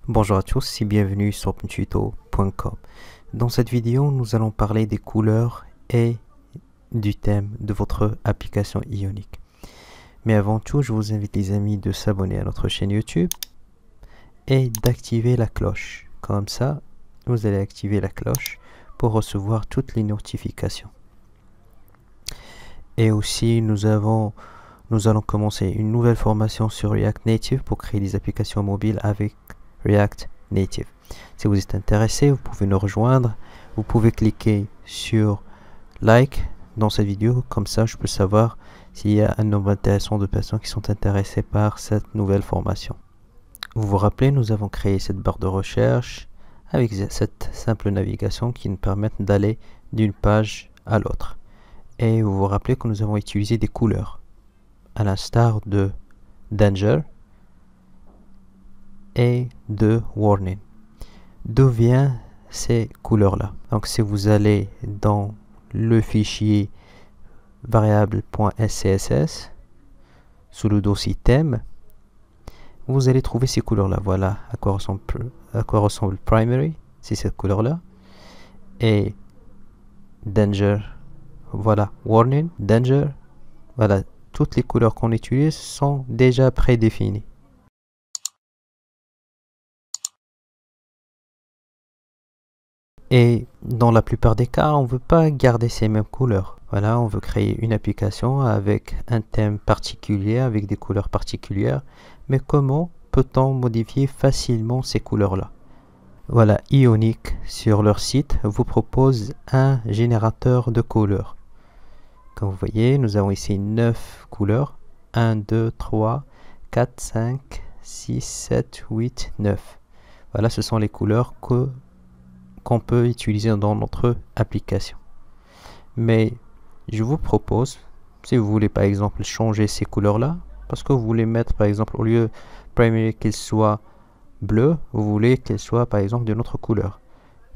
Bonjour à tous et bienvenue sur OpenTuto.com. Dans cette vidéo, nous allons parler des couleurs et du thème de votre application Ionic. Mais avant tout, je vous invite les amis de s'abonner à notre chaîne YouTube et d'activer la cloche. Comme ça, vous allez activer la cloche pour recevoir toutes les notifications. Et aussi, nous allons commencer une nouvelle formation sur React Native pour créer des applications mobiles avec React Native. Si vous êtes intéressé, vous pouvez nous rejoindre. Vous pouvez cliquer sur like dans cette vidéo, comme ça je peux savoir s'il y a un nombre intéressant de personnes qui sont intéressées par cette nouvelle formation. Vous vous rappelez, nous avons créé cette barre de recherche avec cette simple navigation qui nous permet d'aller d'une page à l'autre. Et vous vous rappelez que nous avons utilisé des couleurs, à l'instar de Danger et de Warning. D'où viennent ces couleurs-là? Donc si vous allez dans le fichier variable.scss, sous le dossier thème, vous allez trouver ces couleurs-là. Voilà à quoi ressemble primary, c'est cette couleur-là. Et danger, voilà, warning, danger, voilà, toutes les couleurs qu'on utilise sont déjà prédéfinies. Et dans la plupart des cas, on ne veut pas garder ces mêmes couleurs. Voilà, on veut créer une application avec un thème particulier, avec des couleurs particulières. Mais comment peut-on modifier facilement ces couleurs-là? Voilà, Ionic sur leur site vous propose un générateur de couleurs. Comme vous voyez, nous avons ici 9 couleurs. 1, 2, 3, 4, 5, 6, 7, 8, 9. Voilà, ce sont les couleurs qu'on peut utiliser dans notre application. Mais je vous propose, si vous voulez par exemple changer ces couleurs là, parce que vous voulez mettre par exemple au lieu primary qu'il soit bleu, vous voulez qu'il soit par exemple d'une autre couleur.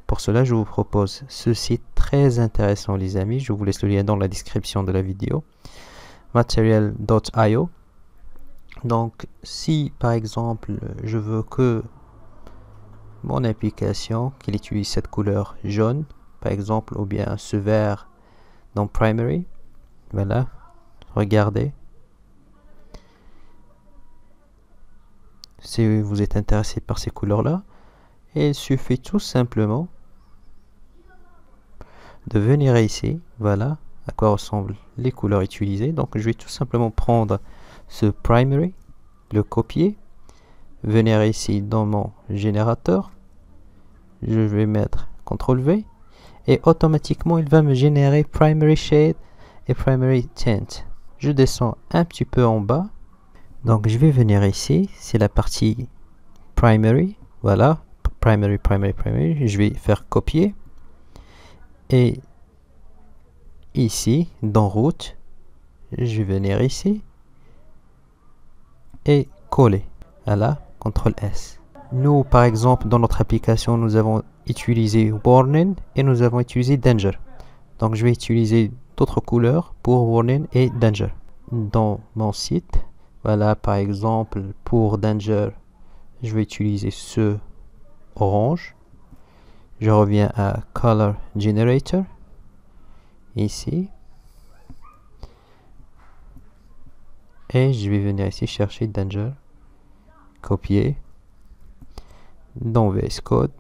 Pour cela, je vous propose ce site très intéressant les amis, je vous laisse le lien dans la description de la vidéo, material.io. Donc si par exemple je veux que mon application qu'il utilise cette couleur jaune par exemple, ou bien ce vert dans primary, voilà, regardez, si vous êtes intéressé par ces couleurs là, il suffit tout simplement de venir ici, voilà à quoi ressemblent les couleurs utilisées. Donc je vais tout simplement prendre ce primary, le copier, venir ici dans mon générateur, je vais mettre CTRL V et automatiquement il va me générer primary shade et primary tint. Je descends un petit peu en bas, donc je vais venir ici, c'est la partie primary, voilà, primary, je vais faire copier et ici dans route, je vais venir ici et coller, voilà, CTRL S. Nous, par exemple, dans notre application, nous avons utilisé Warning et nous avons utilisé Danger. Donc, je vais utiliser d'autres couleurs pour Warning et Danger. Dans mon site, voilà, par exemple, pour Danger, je vais utiliser ce orange. Je reviens à Color Generator, ici. Et je vais venir ici chercher Danger, copier. Dans VS Code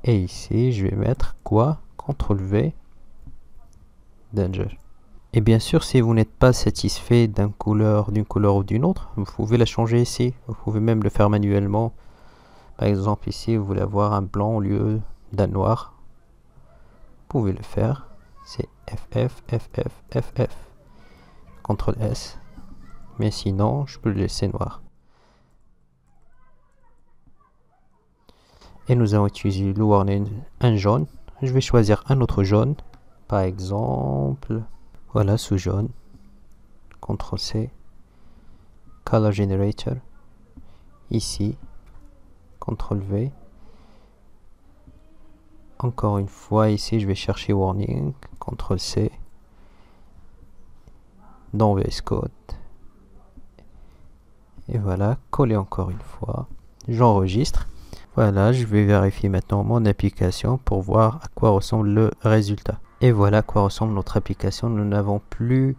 et ici je vais mettre quoi? CTRL V, Danger. Et bien sûr, si vous n'êtes pas satisfait d'une couleur ou d'une autre, vous pouvez la changer ici. Vous pouvez même le faire manuellement. Par exemple ici, vous voulez avoir un blanc au lieu d'un noir, vous pouvez le faire. C'est FF CTRL S. Mais sinon, je peux le laisser noir. Et nous allons utiliser le warning, un jaune. Je vais choisir un autre jaune. Par exemple, voilà ce jaune. CTRL C. Color Generator. Ici. CTRL V. Encore une fois, ici, je vais chercher warning. CTRL C. Dans VS Code. Et voilà, coller encore une fois. j'enregistre. Voilà, je vais vérifier maintenant mon application pour voir à quoi ressemble le résultat. Et voilà à quoi ressemble notre application. Nous n'avons plus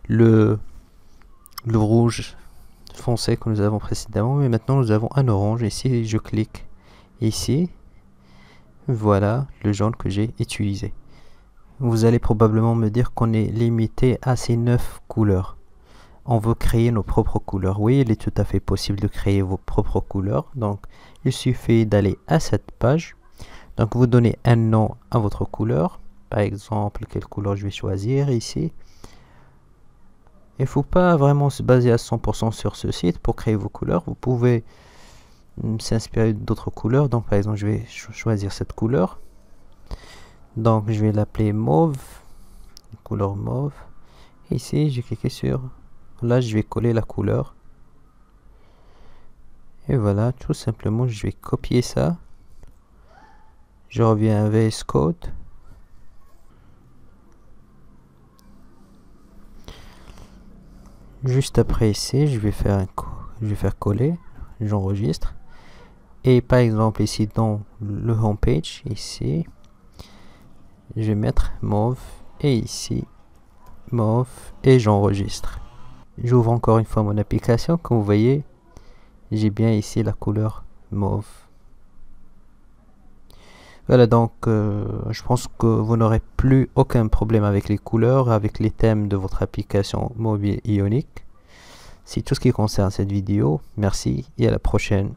le rouge foncé que nous avons précédemment, mais maintenant nous avons un orange. Ici, je clique ici. Voilà le jaune que j'ai utilisé. Vous allez probablement me dire qu'on est limité à ces 9 couleurs. On veut créer nos propres couleurs. Oui, il est tout à fait possible de créer vos propres couleurs. Donc, il suffit d'aller à cette page. Donc, vous donnez un nom à votre couleur. Par exemple, quelle couleur je vais choisir ici. Il ne faut pas vraiment se baser à 100% sur ce site pour créer vos couleurs. Vous pouvez s'inspirer d'autres couleurs. Donc, par exemple, je vais choisir cette couleur. Donc, je vais l'appeler mauve. Couleur mauve. Ici, j'ai cliqué sur... Là, je vais coller la couleur. Et voilà, tout simplement, je vais copier ça. Je reviens à VS Code. Juste après ici, je vais faire coller. J'enregistre. Et par exemple, ici, dans le homepage, ici, je vais mettre mauve. Et ici, mauve. Et j'enregistre. J'ouvre encore une fois mon application. Comme vous voyez, j'ai bien ici la couleur mauve. Voilà, donc je pense que vous n'aurez plus aucun problème avec les couleurs, avec les thèmes de votre application mobile Ionic. C'est tout ce qui concerne cette vidéo. Merci et à la prochaine.